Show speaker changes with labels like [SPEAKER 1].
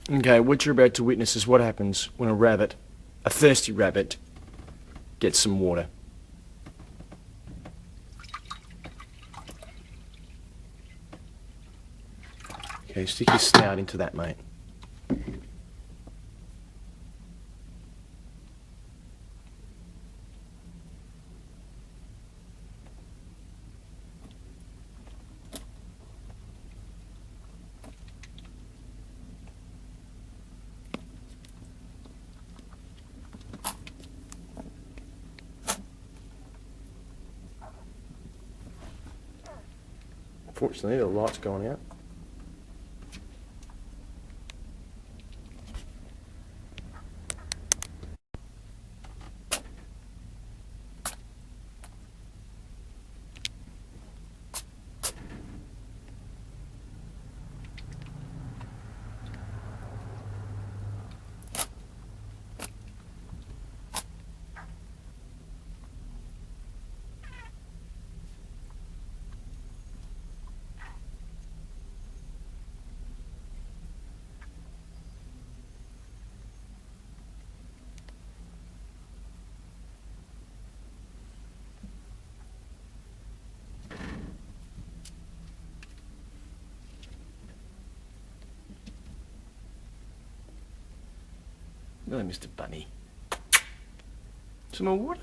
[SPEAKER 1] Okay, what you're about to witness is what happens when a thirsty rabbit, gets some water. Okay, stick your snout into that, mate. Fortunately, the light's gone out. Really, Mr. Bunny. Some more water?